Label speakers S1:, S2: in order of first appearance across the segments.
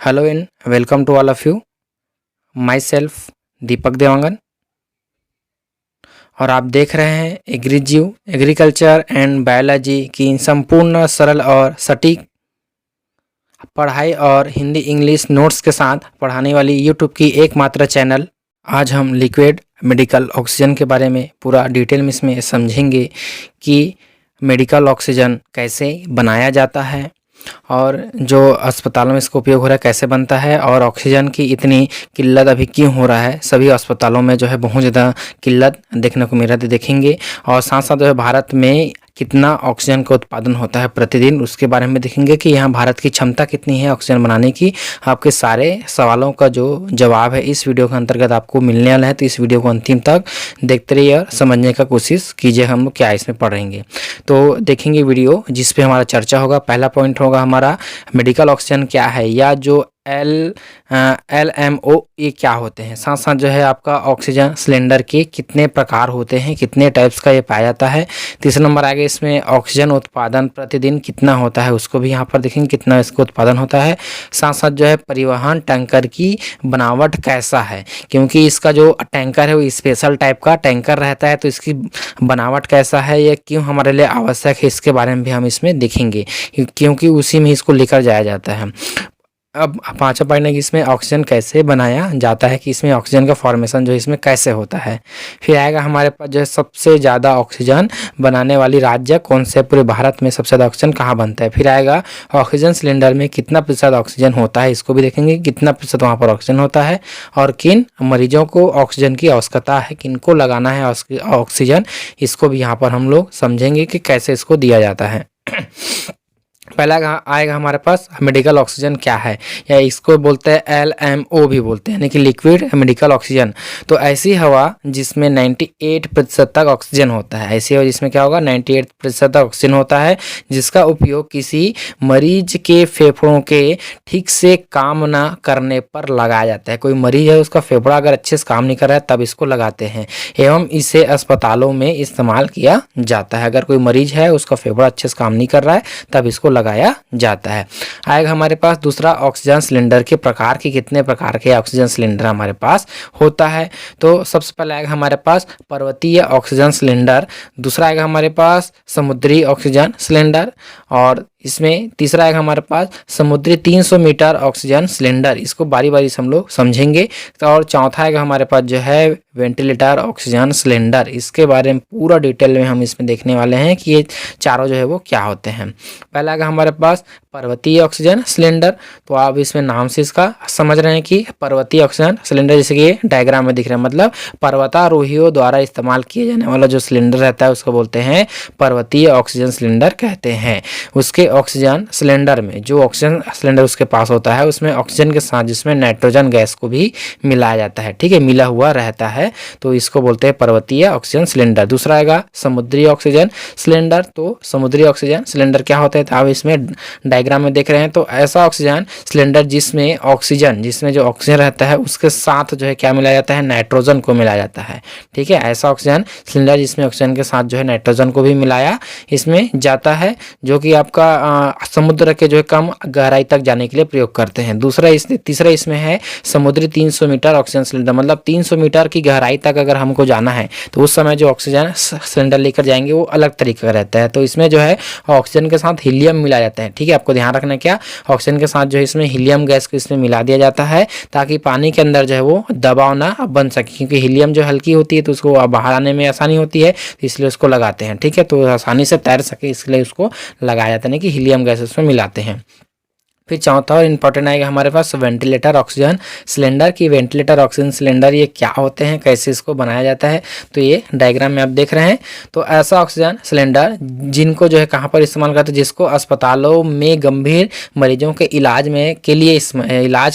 S1: Hello and welcome to all of you. Myself Deepak Dewangan और आप देख रहे हैं एग्रीजीव एग्रीकल्चर एंड बायोलॉजी की संपूर्ण सरल और सटीक पढ़ाई और हिंदी इंग्लिश नोट्स के साथ पढ़ाने वाली यूट्यूब की एकमात्र चैनल। आज हम लिक्विड मेडिकल ऑक्सीजन के बारे में पूरा डिटेल में इसमें समझेंगे कि मेडिकल ऑक्सीजन कैसे बनाया जाता है और जो अस्पतालों में इसका उपयोग हो रहा है कैसे बनता है और ऑक्सीजन की इतनी किल्लत अभी क्यों हो रहा है। सभी अस्पतालों में जो है बहुत ज़्यादा किल्लत देखने को मिल रहा है, देखेंगे। और साथ साथ जो है भारत में कितना ऑक्सीजन का उत्पादन होता है प्रतिदिन, उसके बारे में देखेंगे कि यहाँ भारत की क्षमता कितनी है ऑक्सीजन बनाने की। आपके सारे सवालों का जो जवाब है इस वीडियो के अंतर्गत आपको मिलने वाला है, तो इस वीडियो को अंतिम तक देखते रहिए और समझने का कोशिश कीजिए हम लोग क्या इसमें पढ़ेंगे। तो देखेंगे वीडियो जिस पे हमारा चर्चा होगा। पहला पॉइंट होगा हमारा मेडिकल ऑक्सीजन क्या है, या जो LMO ये क्या होते हैं। साथ साथ जो है आपका ऑक्सीजन सिलेंडर के कितने प्रकार होते हैं, कितने टाइप्स का ये पाया जाता है। तीसरा नंबर आगे इसमें ऑक्सीजन उत्पादन प्रतिदिन कितना होता है, उसको भी यहाँ पर देखेंगे कितना इसका उत्पादन होता है। साथ साथ जो है परिवहन टैंकर की बनावट कैसा है, क्योंकि इसका जो टैंकर है वो स्पेशल टाइप का टैंकर रहता है, तो इसकी बनावट कैसा है, ये क्यों हमारे लिए आवश्यक है, इसके बारे में भी हम इसमें देखेंगे, क्योंकि उसी में इसको लेकर जाया जाता है। अब पांचवा पॉइंट है कि इसमें ऑक्सीजन कैसे बनाया जाता है, कि इसमें ऑक्सीजन का फॉर्मेशन जो है इसमें कैसे होता है। फिर आएगा हमारे पास जो है सबसे ज़्यादा ऑक्सीजन बनाने वाली राज्य कौन से, पूरे भारत में सबसे ज़्यादा ऑक्सीजन कहाँ बनता है। फिर आएगा ऑक्सीजन सिलेंडर में कितना प्रतिशत ऑक्सीजन होता है, इसको भी देखेंगे कितना प्रतिशत वहाँ पर ऑक्सीजन होता है और किन मरीजों को ऑक्सीजन की आवश्यकता है, किनको लगाना है ऑक्सीजन, इसको भी यहाँ पर हम लोग समझेंगे कि कैसे इसको दिया जाता है। पहला आएगा हमारे पास मेडिकल ऑक्सीजन क्या है, या इसको बोलते हैं LMO भी बोलते हैं, यानी कि लिक्विड मेडिकल ऑक्सीजन। तो ऐसी हवा जिसमें 98% तक ऑक्सीजन होता है, ऐसी हवा जिसमें क्या होगा 98% तक ऑक्सीजन होता है, जिसका उपयोग किसी मरीज के फेफड़ों के ठीक से काम ना करने पर लगाया जाता है। कोई मरीज है उसका फेफड़ा अगर अच्छे से काम नहीं कर रहा है तब इसको लगाते हैं, एवं इसे अस्पतालों में इस्तेमाल किया जाता है। अगर कोई मरीज है उसका फेफड़ा अच्छे से काम नहीं कर रहा है तब इसको लगाया जाता है। आएगा हमारे पास दूसरा ऑक्सीजन सिलेंडर के प्रकार, की कितने प्रकार के ऑक्सीजन सिलेंडर हमारे पास होता है। तो सबसे पहले आएगा हमारे पास पर्वतीय ऑक्सीजन सिलेंडर, दूसरा आएगा हमारे पास समुद्री ऑक्सीजन सिलेंडर, और इसमें तीसरा आएगा हमारे पास समुद्री 300 मीटर ऑक्सीजन सिलेंडर। इसको बारी बारी से हम लोग समझेंगे। तो और चौथा आएगा हमारे पास जो है वेंटिलेटर ऑक्सीजन सिलेंडर। इसके बारे में पूरा डिटेल में हम इसमें देखने वाले हैं कि ये चारों जो है वो क्या होते हैं। पहला आएगा हमारे पास पर्वतीय ऑक्सीजन सिलेंडर। तो आप इसमें नाम से इसका समझ रहे हैं कि पर्वतीय ऑक्सीजन सिलेंडर, जैसे कि डायग्राम में दिख रहा है, मतलब पर्वतारोहियों द्वारा इस्तेमाल किए जाने वाला जो सिलेंडर रहता है उसको बोलते हैं पर्वतीय ऑक्सीजन सिलेंडर कहते हैं। उसके ऑक्सीजन सिलेंडर में जो ऑक्सीजन सिलेंडर उसके पास होता है उसमें ऑक्सीजन के साथ जिसमें नाइट्रोजन गैस को भी मिलाया जाता है, ठीक है, मिला हुआ रहता है, तो इसको बोलते हैं पर्वतीय ऑक्सीजन सिलेंडर। दूसरा आएगा समुद्री ऑक्सीजन सिलेंडर। तो समुद्री ऑक्सीजन सिलेंडर क्या होता है, तो आप इसमें डायग्राम में देख रहे हैं। तो ऐसा ऑक्सीजन सिलेंडर जिसमें जो ऑक्सीजन रहता है उसके साथ जो है क्या मिलाया जाता है, नाइट्रोजन को मिलाया जाता है, ठीक है। ऐसा ऑक्सीजन सिलेंडर जिसमें ऑक्सीजन के साथ जो है नाइट्रोजन को भी मिलाया इसमें जाता है, जो कि आपका समुद्र के जो है कम गहराई तक जाने के लिए प्रयोग करते हैं। तीसरा इसमें है समुद्री 300 मीटर ऑक्सीजन सिलेंडर, मतलब 300 मीटर की गहराई तक अगर हमको जाना है तो उस समय जो ऑक्सीजन सिलेंडर लेकर जाएंगे वो अलग तरीके का रहता है। तो इसमें जो है ऑक्सीजन के साथ हीलियम मिला जाता है, ठीक है। आपको ध्यान रखना क्या, ऑक्सीजन के साथ जो है इसमें हीलियम गैस को इसमें मिला दिया जाता है ताकि पानी के अंदर जो है वो दबाव ना बन सके, क्योंकि हीलियम जो हल्की होती है तो उसको बाहर आने में आसानी होती है, इसलिए उसको लगाते हैं, ठीक है। तो आसानी से तैर सके इसलिए उसको लगाया जाता है कि हीलियम गैस उसमें मिलाते हैं। फिर चौथा और इम्पोर्टेंट आएगा हमारे पास वेंटिलेटर ऑक्सीजन सिलेंडर की। वेंटिलेटर ऑक्सीजन सिलेंडर ये क्या होते हैं, कैसे इसको बनाया जाता है, तो ये डायग्राम में आप देख रहे हैं। तो ऐसा ऑक्सीजन सिलेंडर जिनको जो है कहाँ पर इस्तेमाल करते हैं, जिसको अस्पतालों में गंभीर मरीजों के इलाज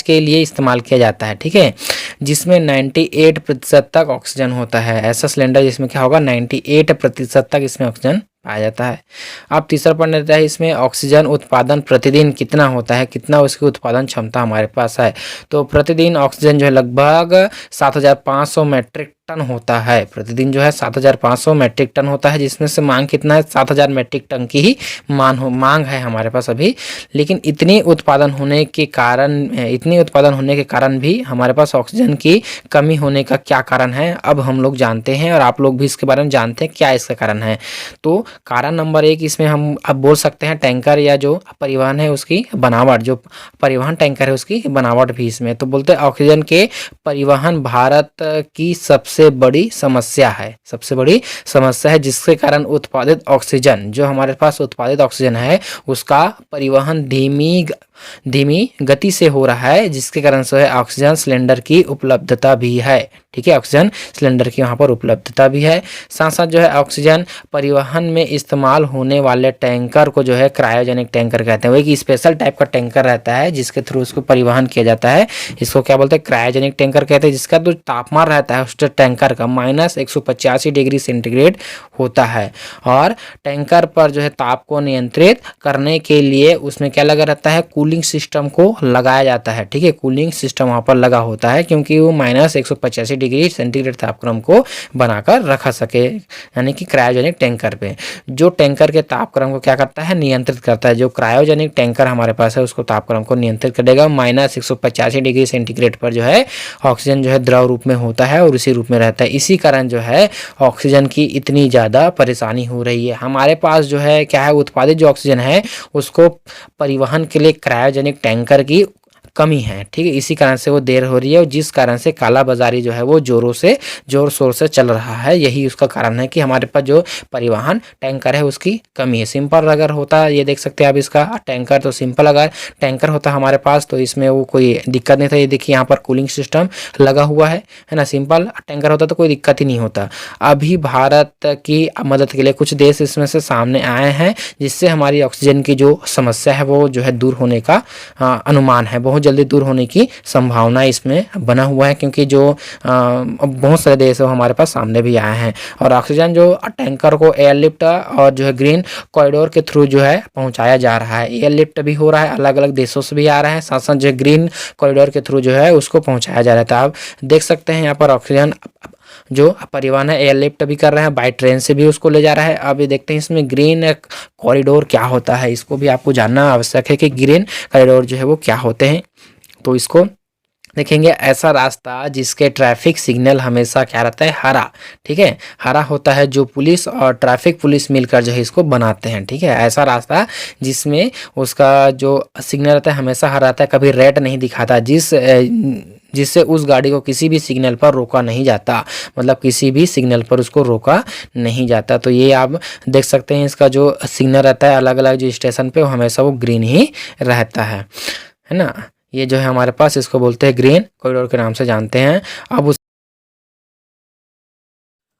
S1: के लिए इस्तेमाल किया जाता है, ठीक है, जिसमें 98% तक ऑक्सीजन होता है। ऐसा सिलेंडर जिसमें क्या होगा 98% तक इसमें ऑक्सीजन पाया जाता है। अब तीसरा पॉइंट रहता है इसमें ऑक्सीजन उत्पादन प्रतिदिन कितना होता है, कितना उसकी उत्पादन क्षमता हमारे पास है। तो प्रतिदिन ऑक्सीजन जो है लगभग 7500 मैट्रिक टन होता है। प्रतिदिन जो है 7,500 मैट्रिक टन होता है, जिसमें से मांग कितना है, 7,000 मैट्रिक टन की ही मांग है हमारे पास अभी। लेकिन इतनी उत्पादन होने के कारण भी हमारे पास ऑक्सीजन की कमी होने का क्या कारण है, अब हम लोग जानते हैं और आप लोग भी इसके बारे में जानते हैं क्या इसका कारण है। तो कारण नंबर 1 इसमें हम अब बोल सकते हैं टैंकर या जो परिवहन है उसकी बनावट, जो परिवहन टैंकर है उसकी बनावट भी इसमें। तो बोलते हैं ऑक्सीजन के परिवहन भारत की सबसे बड़ी समस्या है, जिसके कारण उत्पादित ऑक्सीजन, जो हमारे पास उत्पादित ऑक्सीजन है उसका परिवहन धीमी गति से हो रहा है, जिसके कारण से ऑक्सीजन सिलेंडर की उपलब्धता भी है। ठीक है, ऑक्सीजन सिलेंडर की वहाँ पर उपलब्धता भी है। साथ साथ जो है ऑक्सीजन परिवहन में इस्तेमाल होने वाले टैंकर को जो है क्रायोजेनिक टैंकर कहते हैं। वो एक स्पेशल टाइप का टैंकर रहता है जिसके थ्रू उसको परिवहन किया जाता है। इसको क्या बोलते हैं, क्रायोजेनिक टैंकर कहते हैं, जिसका जो तापमान रहता है उस टैंकर का -185 डिग्री सेंटीग्रेड होता है। और टैंकर पर जो है ताप को नियंत्रित करने के लिए उसमें क्या लगा रहता है, कूलिंग सिस्टम को लगाया जाता है। ठीक है, कूलिंग सिस्टम वहाँ पर लगा होता है क्योंकि वो -185 डिग्री सेंटीग्रेड तापक्रम को बनाकर रखा सके, यानी कि क्रायोजेनिक टैंकर पे। जो टैंकर के तापक्रम को क्या करता है, नियंत्रित करता है। जो क्रायोजेनिक टैंकर हमारे पास है उसको तापक्रम को नियंत्रित करेगा। -185 डिग्री सेंटीग्रेड पर जो है ऑक्सीजन जो है द्रव रूप में होता है और उसी रूप में रहता है। इसी कारण जो है ऑक्सीजन की इतनी ज़्यादा परेशानी हो रही है। हमारे पास जो है क्या है, उत्पादित जो ऑक्सीजन है उसको परिवहन के लिए क्रायोजेनिक टैंकर की कमी है। ठीक है, इसी कारण से वो देर हो रही है और जिस कारण से काला बाजारी जो है वो जोर शोर से चल रहा है। यही उसका कारण है कि हमारे पास जो परिवहन टैंकर है उसकी कमी है। सिंपल अगर होता, ये देख सकते हैं आप इसका टैंकर, तो सिंपल अगर टैंकर होता हमारे पास तो इसमें वो कोई दिक्कत नहीं था। ये देखिए यहाँ पर कूलिंग सिस्टम लगा हुआ है ना। सिंपल टैंकर होता तो कोई दिक्कत ही नहीं होता। अभी भारत की मदद के लिए कुछ देश इसमें से सामने आए हैं, जिससे हमारी ऑक्सीजन की जो समस्या है वो जो है दूर होने का अनुमान है, बहुत जल्दी दूर होने की संभावना इसमें बना हुआ है, क्योंकि जो बहुत सारे देश है हमारे पास सामने भी आए हैं। और ऑक्सीजन जो टैंकर को एयरलिफ्ट और जो है ग्रीन कॉरिडोर के थ्रू जो है पहुंचाया जा रहा है। एयरलिफ्ट भी हो रहा है, अलग अलग देशों से भी आ रहा है, साथ साथ जो ग्रीन कॉरिडोर के थ्रू जो है उसको पहुंचाया जा रहा था। आप देख सकते हैं यहाँ पर ऑक्सीजन जो परिवहन है एयरलिफ्ट भी कर रहे हैं, बाय ट्रेन से भी उसको ले जा रहा है। अब ये देखते हैं इसमें ग्रीन कॉरिडोर क्या होता है, इसको भी आपको जानना आवश्यक है कि ग्रीन कॉरिडोर जो है वो क्या होते हैं। तो इसको देखेंगे, ऐसा रास्ता जिसके ट्रैफिक सिग्नल हमेशा क्या रहता है, हरा। ठीक है, हरा होता है, जो पुलिस और ट्रैफिक पुलिस मिलकर जो है इसको बनाते हैं। ठीक है, ऐसा रास्ता जिसमें उसका जो सिग्नल रहता है हमेशा हरा रहता है, कभी रेड नहीं दिखाता, जिससे उस गाड़ी को किसी भी सिग्नल पर रोका नहीं जाता, मतलब किसी भी सिग्नल पर उसको रोका नहीं जाता। तो ये आप देख सकते हैं, इसका जो सिग्नल रहता है अलग अलग जो स्टेशन पे वो हमेशा वो ग्रीन ही रहता है ना। ये जो है हमारे पास, इसको बोलते हैं ग्रीन कॉरिडोर के नाम से जानते हैं।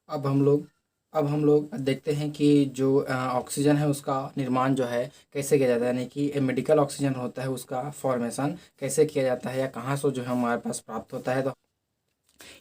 S1: अब हम लोग देखते हैं कि जो ऑक्सीजन है उसका निर्माण जो है कैसे किया जाता है, यानी कि मेडिकल ऑक्सीजन होता है उसका फॉर्मेशन कैसे किया जाता है या कहाँ से जो है हमारे पास प्राप्त होता है। तो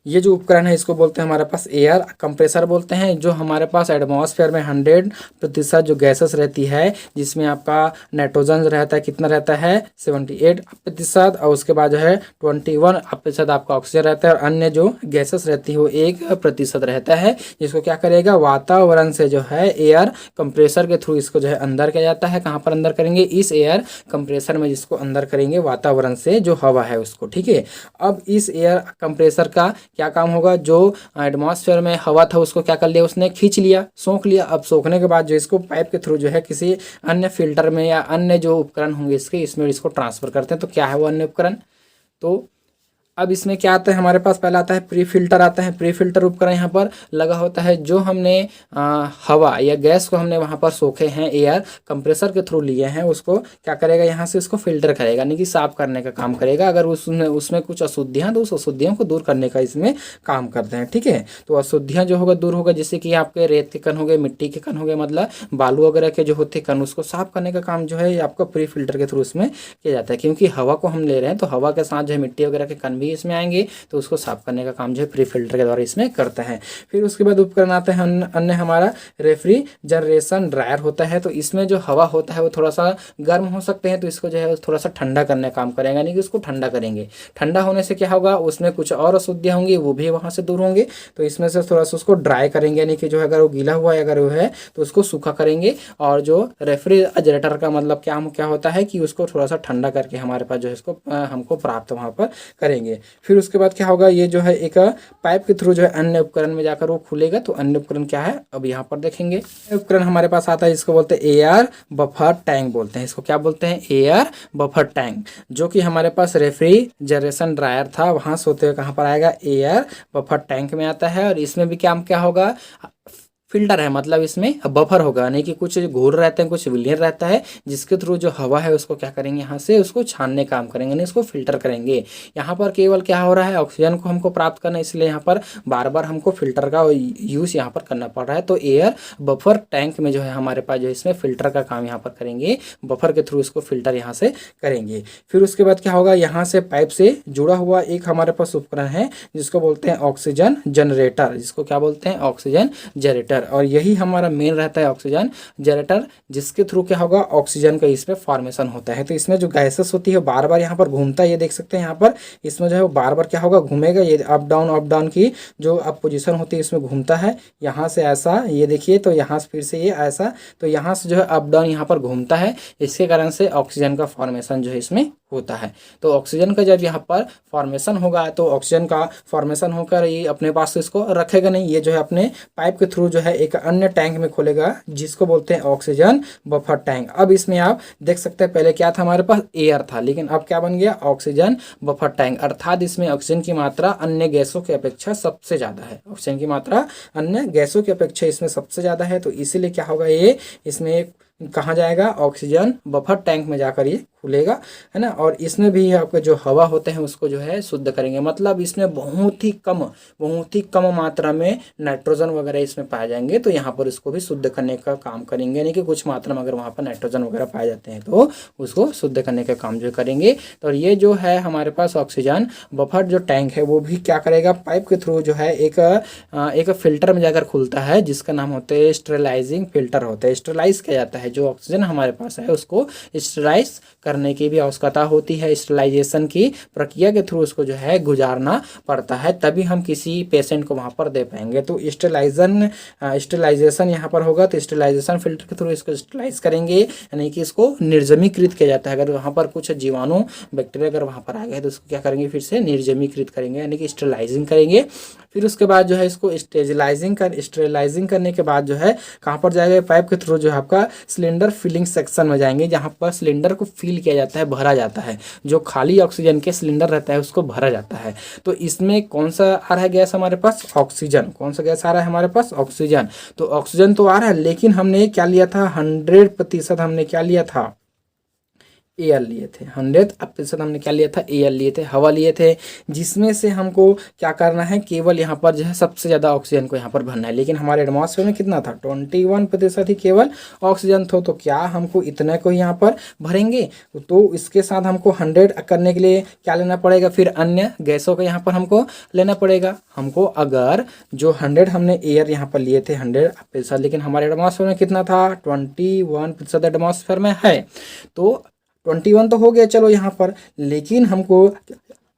S1: ये जो उपकरण है इसको बोलते हैं हमारे पास एयर कंप्रेसर बोलते हैं। जो हमारे पास एटमॉस्फेयर में 100% जो गैसेस रहती है, जिसमें आपका नाइट्रोजन रहता है, कितना रहता है 78%, और उसके बाद जो है 21% आपका ऑक्सीजन रहता है, और अन्य जो गैसेस रहती है वो 1% रहता है, जिसको क्या करेगा, वातावरण से जो है एयर कंप्रेसर के थ्रू इसको जो है अंदर किया जाता है। कहाँ पर अंदर करेंगे, इस एयर कंप्रेसर में, जिसको अंदर करेंगे वातावरण से जो हवा है उसको। ठीक है, अब इस एयर कंप्रेसर का क्या काम होगा, जो एटमॉस्फेयर में हवा था उसको क्या कर लिया, उसने खींच लिया, सोख लिया। अब सोखने के बाद जो इसको पाइप के थ्रू जो है किसी अन्य फिल्टर में या अन्य जो उपकरण होंगे इसके, इसमें इसको ट्रांसफर करते हैं। तो क्या है वो अन्य उपकरण, तो अब इसमें क्या आता है हमारे पास, पहला आता है प्री फिल्टर आता है। प्री फिल्टर उपकरण यहाँ पर लगा होता है। जो हमने हवा या गैस को हमने वहाँ पर सोखे हैं, एयर कंप्रेसर के थ्रू लिए हैं, उसको क्या करेगा, यहाँ से उसको फिल्टर करेगा, यानी कि साफ करने का काम करेगा। अगर उसमें कुछ अशुद्धियाँ, तो उस अशुद्धियों को दूर करने का इसमें काम करते हैं। ठीक है, तो अशुद्धियाँ जो होगा दूर होगा, जैसे कि आपके रेत के कण हो गए, मिट्टी के कण हो गए, मतलब बालू वगैरह के जो होते कण, उसको साफ करने का काम जो है आपका प्री फिल्टर के थ्रू उसमें किया जाता है। क्योंकि हवा को हम ले रहे हैं तो हवा के साथ जो है मिट्टी वगैरह के कण भी ही इसमें आएंगे, तो उसको साफ करने का काम जो है प्री फिल्टर के द्वारा इसमें करते हैं। फिर उसके बाद उपकरण आता है अन्य हमारा रेफ्रिजरेशन ड्रायर होता है। तो इसमें जो हवा होता है वो थोड़ा सा गर्म हो सकते हैं, तो इसको जो है थोड़ा सा ठंडा करने का काम करेंगे, यानी कि उसको ठंडा करेंगे। ठंडा होने से क्या होगा, उसमें कुछ और अशुद्धियाँ होंगी, वो भी वहाँ से दूर होंगे। तो इसमें से थोड़ा सा उसको ड्राई करेंगे, यानी कि जो है अगर वो गीला हुआ है अगर वो है तो उसको सूखा करेंगे। और जो रेफ्रिजरेटर का मतलब क्या होता है कि उसको थोड़ा सा ठंडा करके हमारे पास जो है इसको हमको प्राप्त वहाँ पर करेंगे। फिर उसके बाद क्या होगा, ये जो है एक पाइप के थ्रू जो है अन्य उपकरण में जाकर वो खुलेगा। तो अन्य उपकरण क्या है अब यहाँ पर देखेंगे। उपकरण हमारे पास आता है जिसको बोलते हैं एयर बफर टैंक बोलते हैं। इसको क्या बोलते हैं, एयर बफर टैंक, जो कि हमारे पास रेफ्रिजरेशन ड्रायर था वहां से होते हुए कहाँ पर आएगा, एयर बफर टैंक में आता है। और इसमें भी क्या होगा, फिल्टर है, मतलब इसमें बफर होगा, यानी कि कुछ घूर रहते हैं, कुछ विलियन रहता है, जिसके थ्रू जो हवा है उसको क्या करेंगे, यहाँ से उसको छानने काम करेंगे, यानी इसको फिल्टर करेंगे। यहाँ पर केवल क्या हो रहा है, ऑक्सीजन को हमको प्राप्त करना है, इसलिए यहाँ पर बार बार हमको फिल्टर का यूज़ यहाँ पर करना पड़ रहा है। तो एयर बफर टैंक में जो है हमारे पास जो है इसमें फिल्टर का काम यहाँ पर करेंगे, बफर के थ्रू इसको फिल्टर यहाँ से करेंगे। फिर उसके बाद क्या होगा, यहाँ से पाइप से जुड़ा हुआ एक हमारे पास उपकरण है जिसको बोलते हैं ऑक्सीजन जनरेटर, जिसको क्या बोलते हैं, ऑक्सीजन जनरेटर। और यही हमारा मेन रहता है ऑक्सीजन जनरेटर, जिसके थ्रू क्या होगा, ऑक्सीजन का इसमें फॉर्मेशन होता है। तो इसमें जो गैसेस होती है बार बार यहाँ पर घूमता है, ये देख सकते हैं यहाँ पर, इसमें जो है बार बार क्या होगा, घूमेगा। ये अप डाउन की जो अब पोजीशन होती है इसमें घूमता है, यहाँ से ऐसा, ये देखिए, तो यहाँ से फिर से ये ऐसा, तो यहाँ से जो है अप डाउन यहाँ पर घूमता है। इसके कारण से ऑक्सीजन का फॉर्मेशन जो है इसमें होता है। तो ऑक्सीजन का जब यहाँ पर फॉर्मेशन होगा तो ऑक्सीजन का फॉर्मेशन होकर ये अपने पास इसको रखेगा नहीं, ये जो है अपने पाइप के थ्रू जो है एक अन्य टैंक में खोलेगा जिसको बोलते हैं ऑक्सीजन बफर टैंक। अब इसमें आप देख सकते हैं पहले क्या था, हमारे पास एयर था, लेकिन अब क्या बन गया, ऑक्सीजन बफर टैंक। अर्थात इसमें ऑक्सीजन की मात्रा अन्य गैसों की अपेक्षा सबसे ज़्यादा है, ऑक्सीजन की मात्रा अन्य गैसों की अपेक्षा इसमें सबसे ज़्यादा है। तो इसीलिए क्या होगा, ये इसमें कहाँ जाएगा, ऑक्सीजन बफर टैंक में जाकर ये खुलेगा, है ना। और इसमें भी आपके जो हवा होते हैं उसको जो है शुद्ध करेंगे, मतलब इसमें बहुत ही कम मात्रा में नाइट्रोजन वगैरह इसमें पाए जाएंगे, तो यहाँ पर इसको भी शुद्ध करने का काम करेंगे, यानी कि कुछ मात्रा में अगर वहाँ पर नाइट्रोजन वगैरह पाए जाते हैं तो उसको शुद्ध करने का काम जो करेंगे। तो ये जो है हमारे पास ऑक्सीजन बफर जो टैंक है वो भी क्या करेगा, पाइप के थ्रू जो है एक फिल्टर में जाकर खुलता है जिसका नाम होता है स्टेरिलाइजिंग फिल्टर होता है। स्टेरिलाइज किया जाता है, जो ऑक्सीजन हमारे पास है उसको स्टेरिलाइज करने की भी आवश्यकता होती है। स्टेरिलाइजेशन की प्रक्रिया के थ्रू उसको जो है गुजारना पड़ता है, तभी हम किसी पेशेंट को वहाँ पर दे पाएंगे। तो स्टेरिलाइजेशन यहाँ पर होगा, तो स्टेरिलाइजेशन फिल्टर के थ्रू इसको स्टेरिलाइज करेंगे, यानी कि इसको निर्जमीकृत किया जाता है। अगर वहाँ पर कुछ जीवाणु बैक्टीरिया अगर वहाँ पर आ गए तो उसको क्या करेंगे, फिर से निर्जमीकृत करेंगे, यानी कि स्टेरिलाइजिंग करेंगे। फिर उसके बाद जो है इसको स्टेरिलाइजिंग करने के बाद जो है कहाँ पर जाएगा, पाइप के थ्रू जो है आपका सिलेंडर फिलिंग सेक्शन में जाएंगे, जहाँ पर सिलेंडर को फिल किया जाता है, भरा जाता है, जो खाली ऑक्सीजन के सिलेंडर रहता है उसको भरा जाता है। तो इसमें कौन सा आ रहा है गैस हमारे पास, ऑक्सीजन। कौन सा गैस आ रहा है हमारे पास, ऑक्सीजन। तो ऑक्सीजन तो आ रहा है, लेकिन हमने क्या लिया था, 100% हमने क्या लिया था, एयर लिए थे। 100% हमने क्या लिया था, एयर लिए थे, हवा लिए थे, जिसमें से हमको क्या करना है, केवल यहाँ पर जो है सबसे ज़्यादा ऑक्सीजन को यहाँ पर भरना है। लेकिन हमारे एटमॉस्फेयर में कितना था, 21% ही केवल ऑक्सीजन था। तो क्या हमको इतने को यहाँ पर भरेंगे, तो इसके साथ हमको 100 करने के लिए क्या लेना पड़ेगा, फिर अन्य गैसों का यहाँ पर हमको लेना पड़ेगा। हमको अगर जो 100 हमने एयर यहाँ पर लिए थे 100%, लेकिन हमारे एटमॉस्फेयर में कितना था, 21% एटमॉस्फेयर में है, तो 21 तो हो गया चलो यहाँ पर, लेकिन हमको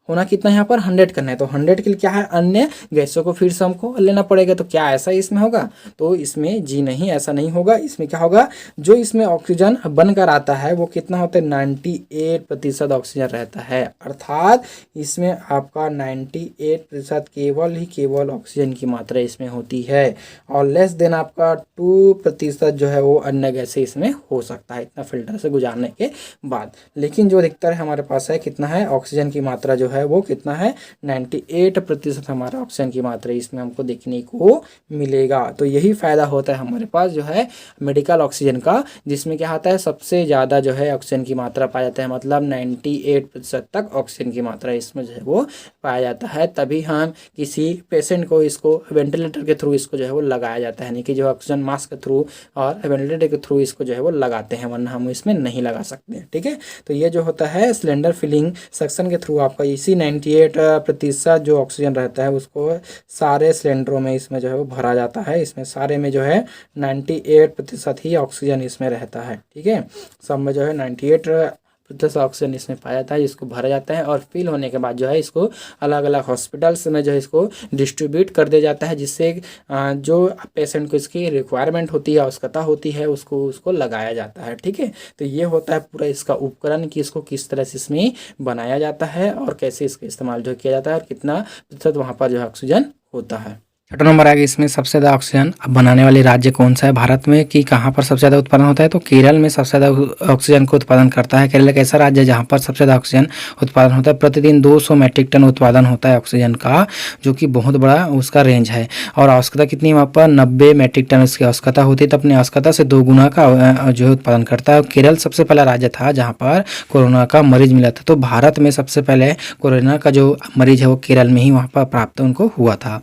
S1: होना कितना यहाँ पर 100 करना है। तो 100 के लिए क्या है, अन्य गैसों को फिर से हमको लेना पड़ेगा। तो क्या ऐसा इसमें होगा, तो इसमें जी नहीं, ऐसा नहीं होगा। इसमें क्या होगा, जो इसमें ऑक्सीजन बनकर आता है वो कितना होता है, 98% ऑक्सीजन रहता है। अर्थात इसमें आपका 98% केवल ऑक्सीजन की मात्रा इसमें होती है, और लेस देन आपका 2% जो है वो अन्य गैसें इसमें हो सकता है, इतना फिल्टर से गुजारने के बाद। लेकिन जो अधिकतर हमारे पास है कितना है, ऑक्सीजन की मात्रा जो है वो कितना है, 98% हमारा ऑक्सीजन की मात्रा इसमें हमको देखने को मिलेगा। तो यही फायदा होता है हमारे पास जो है मेडिकल ऑक्सीजन का, जिसमें क्या होता है, सबसे ज़्यादा जो है ऑक्सीजन की मात्रा पाया जाता है, मतलब 98% तक ऑक्सीजन की मात्रा इसमें जो है वो पाया जाता है। तभी हम किसी पेशेंट को इसको वेंटिलेटर के थ्रू इसको जो है वो लगाया जाता है, यानी कि जो ऑक्सीजन मास्क के थ्रू और वेंटिलेटर के थ्रू इसको जो है वो लगाते हैं, वरना हम इसमें नहीं लगा सकते हैं। ठीक है, तो ये जो होता है सिलेंडर फिलिंग सेक्शन के थ्रू आपका इसी 98% जो ऑक्सीजन रहता है उसको सारे सिलेंडरों में इसमें जो है वो भरा जाता है। इसमें सारे में जो है 98% ही ऑक्सीजन इसमें रहता है। ठीक है, सब में जो है 98% ऑक्सीजन इसमें पाया जाता है, इसको भरा जाता है और फिल होने के बाद जो है इसको अलग अलग हॉस्पिटल्स में जो है इसको डिस्ट्रीब्यूट कर दिया जाता है, जिससे जो पेशेंट को इसकी रिक्वायरमेंट होती है, आवश्यकता होती है, उसको लगाया जाता है। ठीक है, तो ये होता है पूरा इसका उपकरण कि इसको किस तरह से इसमें बनाया जाता है और कैसे इसका इस्तेमाल जो किया जाता है और कितना प्रतिशत वहाँ पर जो है ऑक्सीजन होता है। छठा नंबर आ गया, इसमें सबसे ज़्यादा ऑक्सीजन अब बनाने वाली राज्य कौन सा है भारत में, कि कहाँ पर सबसे ज़्यादा उत्पादन होता है? तो केरल में सबसे ज़्यादा ऑक्सीजन को उत्पादन करता है। केरल एक ऐसा राज्य है जहाँ पर सबसे ज़्यादा ऑक्सीजन उत्पादन होता है। प्रतिदिन 200 मैट्रिक टन उत्पादन होता है ऑक्सीजन का, जो कि बहुत बड़ा उसका रेंज है। और आवश्यकता कितनी वहाँ पर 90 मैट्रिक टन उसकी आवश्यकता होती है, तो अपनी आवश्यकता से 2 गुना का जो है उत्पादन करता है। केरल सबसे पहला राज्य था जहाँ पर कोरोना का मरीज मिला था। तो भारत में सबसे पहले कोरोना का जो मरीज है वो केरल में ही वहाँ पर प्राप्त उनको हुआ था।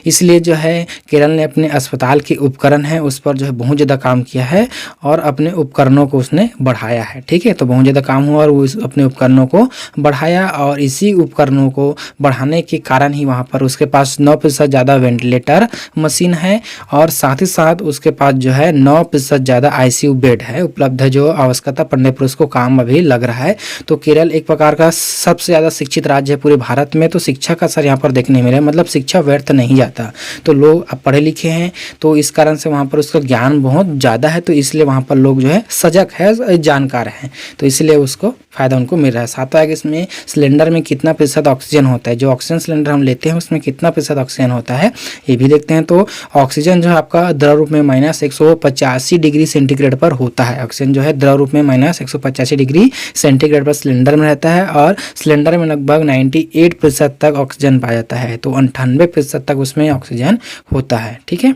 S1: इसलिए जो है केरल ने अपने अस्पताल के उपकरण है उस पर जो है बहुत ज़्यादा काम किया है और अपने उपकरणों को उसने बढ़ाया है। ठीक है, तो बहुत ज़्यादा काम हुआ और वो अपने उपकरणों को बढ़ाया और इसी उपकरणों को बढ़ाने के कारण ही वहाँ पर उसके पास 9% ज़्यादा वेंटिलेटर मशीन है और साथ ही साथ उसके पास जो है 9% ज़्यादा ICU बेड है उपलब्ध है, जो आवश्यकता पड़ने पर उसको काम अभी लग रहा है। तो केरल एक प्रकार का सबसे ज़्यादा शिक्षित राज्य है पूरे भारत में। तो शिक्षा का असर यहाँ पर देखने मिले, मतलब शिक्षा व्यर्थ नहीं जाता। तो लोग अब पढ़े लिखे हैं तो इस कारण से वहाँ पर उसका ज्ञान बहुत ज़्यादा है, तो इसलिए वहाँ पर लोग जो है सजग है, जानकार हैं, तो इसलिए उसको फ़ायदा उनको मिल रहा है। साथ आगे इसमें सिलेंडर में कितना प्रतिशत ऑक्सीजन होता है, जो ऑक्सीजन सिलेंडर हम लेते हैं उसमें कितना प्रतिशत ऑक्सीजन होता है ये भी देखते हैं। तो ऑक्सीजन जो है आपका द्रव रूप में -185 डिग्री सेंटीग्रेड पर होता है। ऑक्सीजन जो है द्रव रूप में -185 डिग्री सेंटीग्रेड पर सिलेंडर में रहता है और सिलेंडर में लगभग 98% तक ऑक्सीजन पाया जाता है, तो 98% तक उसमें ऑक्सीजन होता है। ठीक है,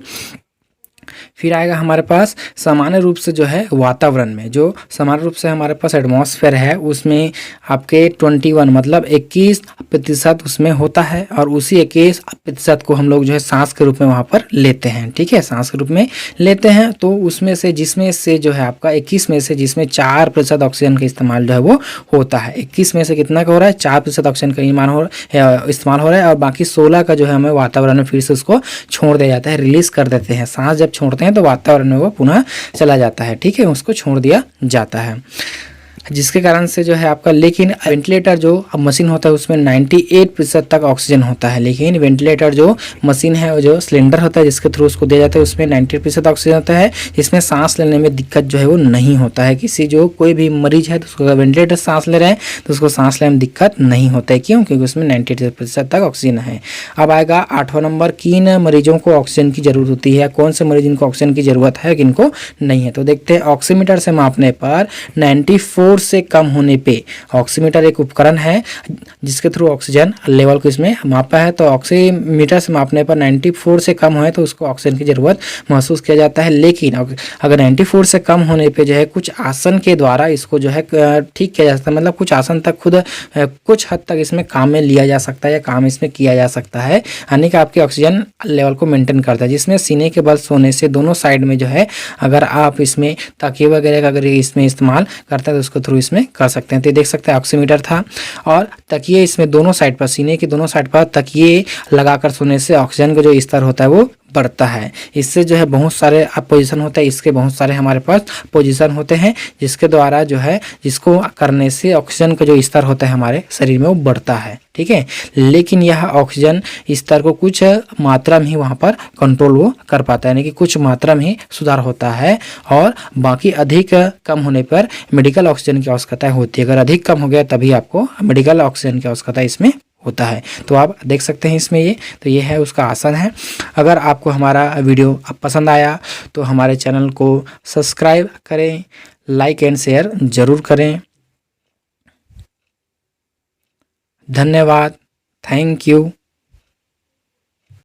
S1: फिर आएगा हमारे पास सामान्य रूप से जो है वातावरण में, जो सामान्य रूप से हमारे पास एटमॉस्फेयर है उसमें आपके 21 मतलब 21% उसमें होता है और उसी 21% को हम लोग जो है सांस के रूप में वहाँ पर लेते हैं। ठीक है, सांस के रूप में लेते हैं, तो उसमें से जिसमें से जो है आपका 21 में से जिसमें 4% ऑक्सीजन का इस्तेमाल जो है वो होता है। 21 में से कितना का हो रहा है? 4% ऑक्सीजन का इस्तेमाल हो रहा है और बाकी 16 का जो है हमें वातावरण में फिर से उसको छोड़ दिया जाता है, रिलीज कर देते हैं। सांस जब छोड़ते हैं तो वातावरण में वो पुनः चला जाता है। ठीक है, उसको छोड़ दिया जाता है, जिसके कारण से जो है आपका, लेकिन वेंटिलेटर जो मशीन होता है उसमें 98% तक ऑक्सीजन होता है। लेकिन वेंटिलेटर जो मशीन है जो सिलेंडर होता है जिसके थ्रू उसको दिया जाता है उसमें 98% ऑक्सीजन होता है, जिसमें सांस लेने में दिक्कत जो है वो नहीं होता है। किसी जो कोई भी मरीज है तो उसको अगर वेंटिलेटर सांस ले रहे हैं तो उसको सांस लेने में दिक्कत नहीं होता है। क्यों? क्योंकि उसमें 98% तक ऑक्सीजन है। अब आएगा 8वां नंबर, किन मरीजों को ऑक्सीजन की जरूरत होती है, कौन से मरीज इनको ऑक्सीजन की जरूरत है किनको नहीं है। तो देखते हैं, ऑक्सीमीटर से मापने पर 94 से कम होने पे, ऑक्सीमीटर एक उपकरण है जिसके थ्रू ऑक्सीजन लेवल को इसमें मापा है, तो ऑक्सीमीटर से मापने पर 94 से कम है तो उसको ऑक्सीजन की जरूरत महसूस किया जाता है। लेकिन अगर 94 से कम होने पे जो है कुछ आसन के द्वारा इसको जो है ठीक किया जा सकता है, मतलब कुछ आसन तक खुद कुछ हद तक इसमें काम में लिया जा सकता है या काम इसमें किया जा सकता है, यानी कि आपके ऑक्सीजन लेवल को मेंटेन करता है। जिसमें सीने के बल सोने से दोनों साइड में जो है अगर आप इसमें तकिए वगैरह का अगर इसमें इस्तेमाल करते हैं तो उसको थ्रू इसमें कर सकते हैं। तो देख सकते हैं ऑक्सीमीटर था और तकिए इसमें दोनों साइड पर, सीने की दोनों साइड पर तकिए लगाकर सोने से ऑक्सीजन का जो स्तर होता है वो बढ़ता है। इससे जो है बहुत सारे पोजीशन होते हैं, इसके बहुत सारे हमारे पास पोजीशन होते हैं जिसके द्वारा जो है जिसको करने से ऑक्सीजन का जो स्तर होता है हमारे शरीर में वो बढ़ता है। ठीक है, लेकिन यह ऑक्सीजन स्तर को कुछ मात्रा में ही वहाँ पर कंट्रोल वो कर पाता है, यानी कि कुछ मात्रा में ही सुधार होता है और बाकी अधिक कम होने पर मेडिकल ऑक्सीजन की आवश्यकता होती है। अगर अधिक कम हो गया तभी आपको मेडिकल ऑक्सीजन की आवश्यकता इसमें होता है। तो आप देख सकते हैं इसमें ये है उसका आसन है। अगर आपको हमारा वीडियो पसंद आया तो हमारे चैनल को सब्सक्राइब करें, लाइक एंड शेयर जरूर करें। धन्यवाद, थैंक यू।